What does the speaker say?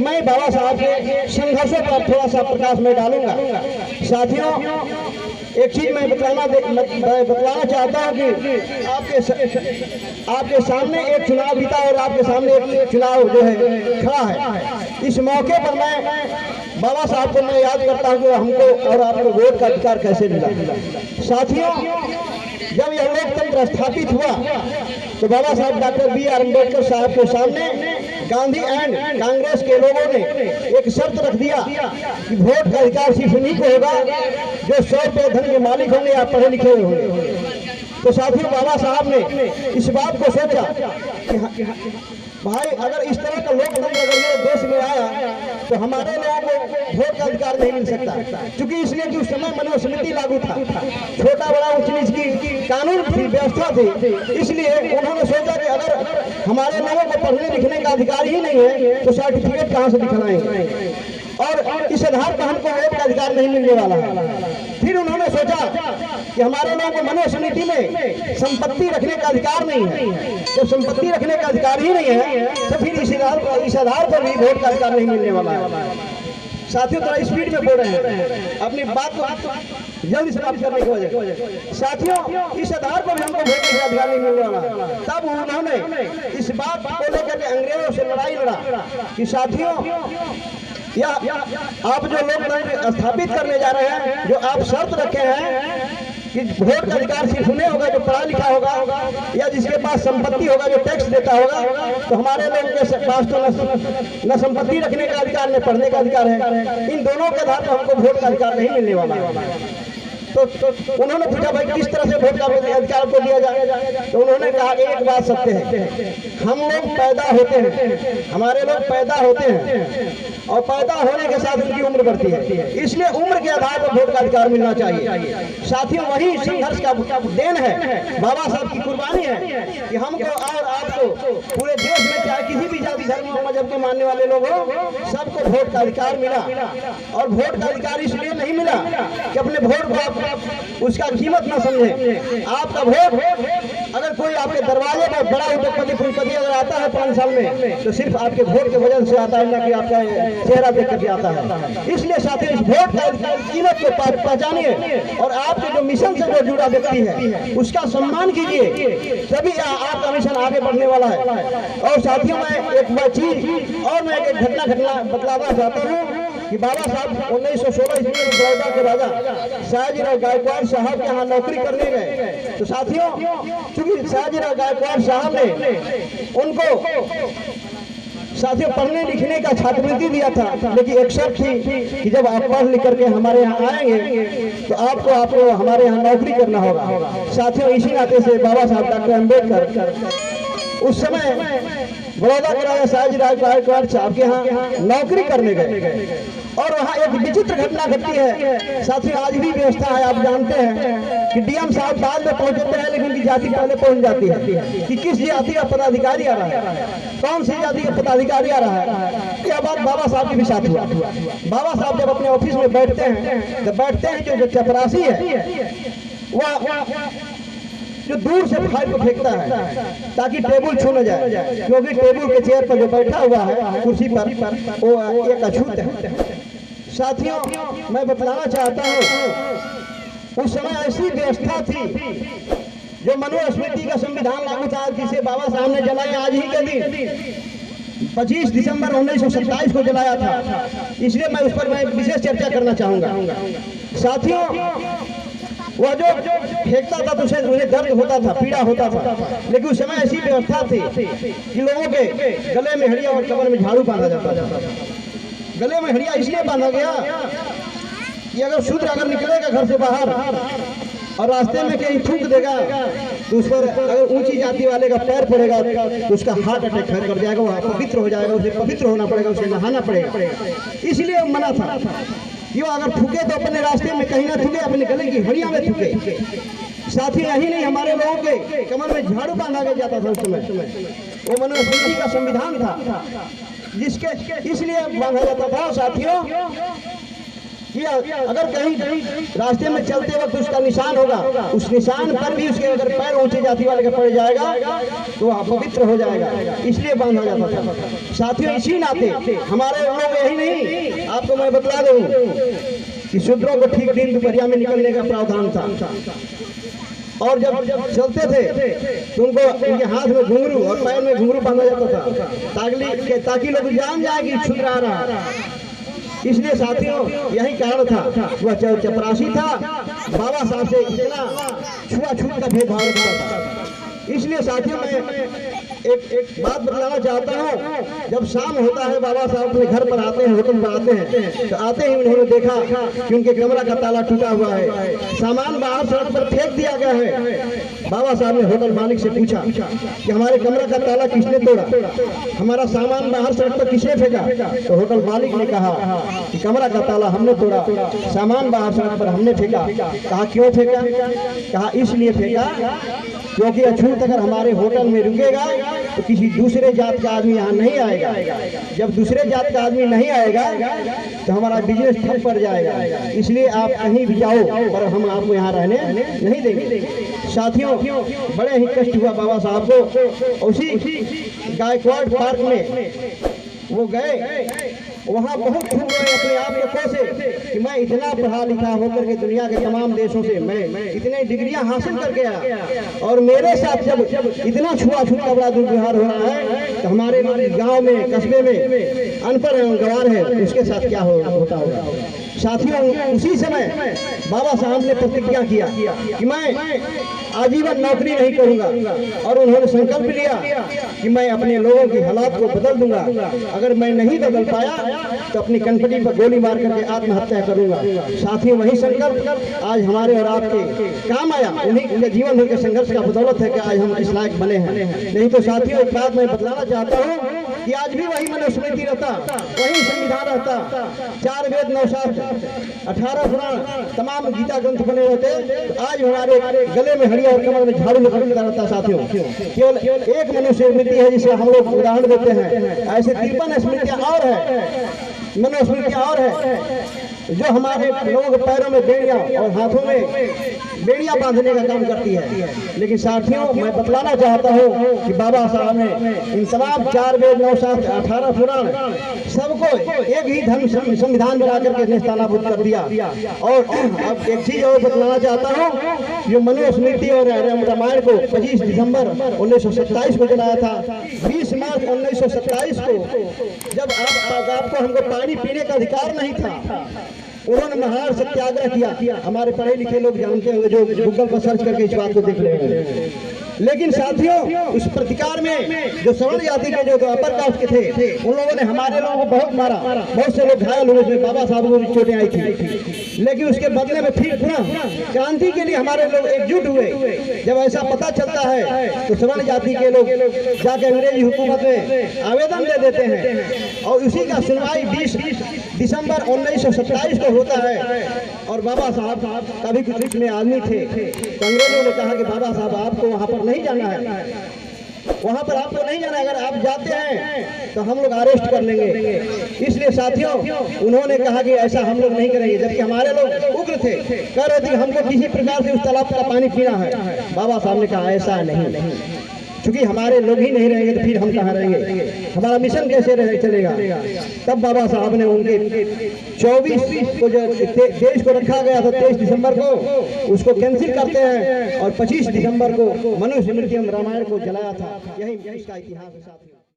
मैं बाबा साहब के संघर्षों पर थोड़ा सा प्रकाश में डालूंगा। साथियों, एक चीज मैं बतलाना चाहता हूँ कि आपके सामने एक चुनाव बीता और आपके सामने एक चुनाव जो है खड़ा है। इस मौके पर मैं बाबा साहब को मैं याद करता हूँ कि हमको और आपको वोट का अधिकार कैसे मिला। साथियों, जब यह लोकतंत्र स्थापित हुआ तो बाबा साहब डॉक्टर B.R. अम्बेडकर साहब के सामने गांधी एंड कांग्रेस के लोगों ने एक शर्त रख दिया कि वोट का अधिकार सिर्फ उन्हीं को होगा जो 100 रुपये धन के मालिक होंगे या पढ़े लिखे होंगे। तो साथियों, बाबा साहब ने इस बात को सोचा कि भाई अगर इस तरह का लोकतंत्र अगर ये देश में आया तो हमारे लोगों को वोट का अधिकार नहीं मिल सकता, क्योंकि इसलिए कि उस समय मनुस्मृति लागू था, छोटा बड़ा ऊंच नीच की कानून थी, व्यवस्था थी। इसलिए उन्होंने सोचा कि अगर हमारे लोगों को पढ़ने लिखने का अधिकार ही नहीं है तो सर्टिफिकेट कहाँ से दिखलाएंगे, और इस आधार पर हमको वोट का अधिकार नहीं मिलने वाला है। फिर उन्होंने सोचा कि हमारे लोगों को मनुस्मृति में संपत्ति रखने का अधिकार नहीं है, जब संपत्ति रखने का अधिकार ही नहीं है तो फिर इस आधार पर भी वोट का अधिकार नहीं मिलने वाला है। साथियों, थोड़ा स्पीड में बोल रहे हैं, अपनी बात को जल्दी समाप्त करने की वजह। साथियों, इस आधार पर भी हमको वोट का अधिकार नहीं मिलने वाला। तब उन्होंने इस बात को लेकर के अंग्रेजों से लड़ाई लड़ा कि साथियों, या आप जो लोकतंत्र स्थापित करने जा रहे हैं, जो आप शर्त रखे हैं कि वोट का अधिकार सिर्फ उन्हें होगा जो पढ़ा लिखा होगा या जिसके पास संपत्ति होगा, जो टैक्स देता होगा, तो हमारे लोगों के पास तो न संपत्ति रखने का अधिकार न पढ़ने का अधिकार है। इन दोनों के आधार पर हमको वोट का अधिकार नहीं मिलने वाला है। तो उन्होंने पूछा भाई किस तरह से वोट का अधिकार को दिया जाए, तो उन्होंने कहा एक बात सत्य है, हम लोग पैदा होते हैं, हमारे लोग पैदा होते हैं और पैदा होने के साथ उनकी उम्र बढ़ती है, इसलिए उम्र के आधार पर वोट का अधिकार मिलना चाहिए। साथियों, वही संघर्ष का देन है, बाबा साहब की कुर्बानी है कि हमको और आपको पूरे देश में चाहे किसी भी जाति धर्म और मजहब के मानने वाले लोग हो, सबको वोट का अधिकार मिला। और वोट का अधिकार इसलिए नहीं मिला कि अपने वोट को उसका कीमत ना समझे। आपका वोट अगर कोई आपके दरवाजे पर बड़ा उद्योगपति अगर आता है 5 साल में तो सिर्फ आपके वोट के वजह से आता है, ना कि आपका चेहरा देख करके आता है। इसलिए साथियों, इस वोट का कीमत को पहचानिए और आपके जो मिशन से जो जुड़ा व्यक्ति है उसका सम्मान कीजिए, तभी आपका मिशन आगे बढ़ने वाला है। और साथियों, मैं एक चीज और मैं एक घटना बतलाना चाहता हूँ कि बाबा साहब 1916 ईस्वी में बड़ौदा के राजा सयाजीराव गायकवाड़ साहब के यहाँ नौकरी करने गए। तो साथियों, चूंकि सयाजीराव गायकवाड़ साहब ने उनको साथियों पढ़ने लिखने का छात्रवृत्ति दिया था, लेकिन एक शर्त थी कि जब आप पढ़ लिख करके हमारे यहाँ आएंगे तो आपको हमारे यहाँ नौकरी करना होगा। साथियों, इसी नाते से बाबा साहब डॉक्टर अम्बेडकर उस समय बड़ौदा के राजा सयाजीराव गायकवाड़ साहब के यहाँ नौकरी करने गए और वहाँ एक विचित्र घटना घटती है। साथियों, आज भी व्यवस्था है, आप जानते हैं कि डीएम साहब बाद में पहुंचते हैं लेकिन उनकी जाति पहले पहुंच जाती है कि किस जाति का पदाधिकारी आ रहा है, कौन सी जाति का पदाधिकारी आ रहा है। यह बात बाबा साहब के भी साथ हुआ। बाबा साहब जब अपने ऑफिस में बैठते हैं जो चपरासी है वह जो दूर से फाइल को फेंकता है ताकि टेबल छू न जाए, क्योंकि टेबल के चेयर पर जो बैठा हुआ है कुर्सी पर वो एक अछूत है। साथियों, मैं बतलाना चाहता हूँ उस समय ऐसी व्यवस्था थी जो मनुस्मृति का संविधान लागू था, जिसे बाबा साहब ने जलाया आज ही के दिन 25 दिसंबर 1927 को जलाया था। इसलिए मैं उस पर विशेष चर्चा करना चाहूंगा। साथियों, वह जो फेंकता था तो उन्हें दर्द होता था, पीड़ा होता था, लेकिन उस समय ऐसी व्यवस्था थी कि लोगों के गले में हड़िया और कमर में झाड़ू बांधा जाता था। गले में हड़िया इसलिए बांधा गया कि अगर शूद्र अगर निकलेगा घर से बाहर और रास्ते में कहीं थूक देगा तो उस पर अगर ऊंची जाति वाले का पैर पड़ेगा तो उसका हार्ट अटैक कर जाएगा, वो पवित्र हो जाएगा, उसे पवित्र होना पड़ेगा, उसे नहाना पड़ेगा। इसलिए मना था कि वो अगर थूके तो अपने रास्ते में कहीं ना थूके, अपने गले की हड़िया में थूके। साथ ही यही नहीं, हमारे लोगों के कमर में झाड़ू बांधा के जाता था उस समय। वो मनुस्मृति का संविधान था जिसके इसलिए बांधा जाता था। साथियों, कि अगर कहीं रास्ते में चलते वक्त उसका निशान होगा, उस निशान पर भी उसके अगर पैर ऊंची जाति वाले का पड़ जाएगा तो अपवित्र हो जाएगा, इसलिए बांधा जाता था। साथियों, इसी नाते हमारे लोग यही नहीं, आपको मैं बतला दूं कि शूद्रों को ठीक दिन दोपहरिया में निकलने का प्रावधान था, और जब चलते थे तो उनको उनके हाथ में घुंघरू और पैर में घुंघरू बांधा जाता था ताकि लोग जान जाए कि क्षुद्र आ रहा। इसलिए साथियों, यही कारण था, वह चपरासी था, बाबा साहब से इतना छुआछूत का भेदभाव रखता था। इसलिए साथियों, मैं एक बात बतलाना चाहता हूँ, जब शाम होता है बाबा साहब अपने घर पर आते हैं, होटल पर आते हैं, तो आते ही उन्होंने देखा कि उनके कमरा का ताला टूटा हुआ है, सामान बाहर सड़क पर फेंक दिया गया है। बाबा साहब ने होटल मालिक से पूछा कि हमारे कमरा का ताला किसने तोड़ा, हमारा सामान बाहर सड़क पर किसने फेंका? तो होटल मालिक ने कहा कि कमरा का ताला हमने तोड़ा, सामान बाहर सड़क पर हमने फेंका। कहा क्यों फेंका? कहा इसलिए फेंका क्योंकि अछूत अगर हमारे होटल में रुकेगा तो किसी दूसरे जात का आदमी यहाँ नहीं आएगा। जब दूसरे जात का आदमी नहीं आएगा तो हमारा बिजनेस ठप पड़ जाएगा। इसलिए आप कहीं भी जाओ पर हम आपको यहाँ रहने नहीं देंगे। साथियों, बड़े ही कष्ट हुआ बाबा साहब को। उसी गायकवाड़ पार्क में वो गए, वहाँ बहुत खूब गए, अपने आप को कोसे कि मैं इतना पढ़ा लिखा होकर के दुनिया के तमाम देशों से मैं इतने डिग्रियां हासिल करके आया, और मेरे साथ जब इतना छुआछूत का बड़ा दुर्व्यवहार हो रहा है तो हमारे गांव में, कस्बे में अनपढ़ गंवार है, उसके साथ क्या होता होगा। साथियों, उसी समय बाबा साहब ने प्रतिज्ञा किया कि मैं आजीवन नौकरी नहीं करूंगा, और उन्होंने संकल्प लिया कि मैं अपने लोगों की हालात को बदल दूंगा। अगर मैं नहीं बदल पाया तो अपनी कनपटी पर गोली मार करके आत्महत्या करूंगा। साथियों, वही संकल्प आज हमारे और आपके काम आया। उन्हीं के जीवन भर के संघर्ष का बदौलत है कि आज हम इस लायक बने हैं। नहीं तो साथियों, एक बात मैं बतलाना चाहता हूँ कि आज भी वही मनुस्मृति रहता, वही संविधान रहता, 4 वेद 9 शास्त्र 18 पुराण तमाम गीता ग्रंथ बने रहते, तो आज हमारे गले में हड़िया और कमर में झाड़ू लटकता रहता। साथियों, केवल एक मनुष्य स्मृति है जिसे हम लोग उदाहरण देते हैं, ऐसे 53 स्मृतियां और है, मनुस्मृतियां और है जो हमारे लोगों के पैरों में बेड़ियां और हाथों में बेड़ियां बांधने का काम करती है। लेकिन साथियों, मैं बतलाना चाहता हूं कि बाबा साहब ने इन तमाम 4 वेद 9 शास्त्र 18 पुराण सबको एक ही धर्म संविधान बना करके नेस्तनाबूद कर दिया। और अब एक चीज और बतलाना चाहता हूँ, जो मनुस्मृति और रामायण को 25 दिसंबर 1927 को जलाया था। 20 मार्च 1927 को जब आपको हमको पानी पीने का अधिकार नहीं था, उन्होंने महान सत्याग्रह किया। हमारे पढ़े लिखे लोग जानते होंगे, जो गूगल पर सर्च करके इस बात को देख रहे हैं। लेकिन साथियों, उस प्रतिकार में जो सवर्ण जाति के जो अपर कास्ट के थे, उन लोगों ने हमारे लोगों को बहुत मारा, बहुत से लोग घायल हुए, उसमें बाबा साहब को भी चोटें आई थी। लेकिन उसके बदले में फिर पुनः क्रांति के लिए हमारे लोग एकजुट हुए। जब ऐसा पता चलता है तो सवर्ण जाति के लोग जाकर अंग्रेजी हुकूमत में आवेदन दे देते हैं, और उसी का सुनवाई 20 दिसंबर 1927 को होता है। और बाबा साहब कभी कुछ इसमें आदमी थे, तो अंग्रेजों ने कहा कि बाबा साहब आपको वहाँ पर नहीं जाना है, वहाँ पर आपको नहीं जाना, अगर आप जाते हैं तो हम लोग अरेस्ट कर लेंगे। इसलिए साथियों, उन्होंने कहा कि ऐसा हम लोग नहीं करेंगे, जबकि हमारे लोग उग्र थे, कह रहे थे कि हमको किसी प्रकार से उस तालाब का पानी पीना है। बाबा साहब ने कहा ऐसा नहीं, क्योंकि हमारे लोग ही नहीं रहेंगे तो फिर हम कहाँ रहेंगे, हमारा मिशन कैसे चलेगा। तब बाबा साहब ने उनके 24 को जो देश को रखा गया था 23 दिसंबर को, उसको कैंसिल करते हैं और 25 दिसंबर को मनुस्मृति रामायण को जलाया था। यही इसका इतिहास है साथियों।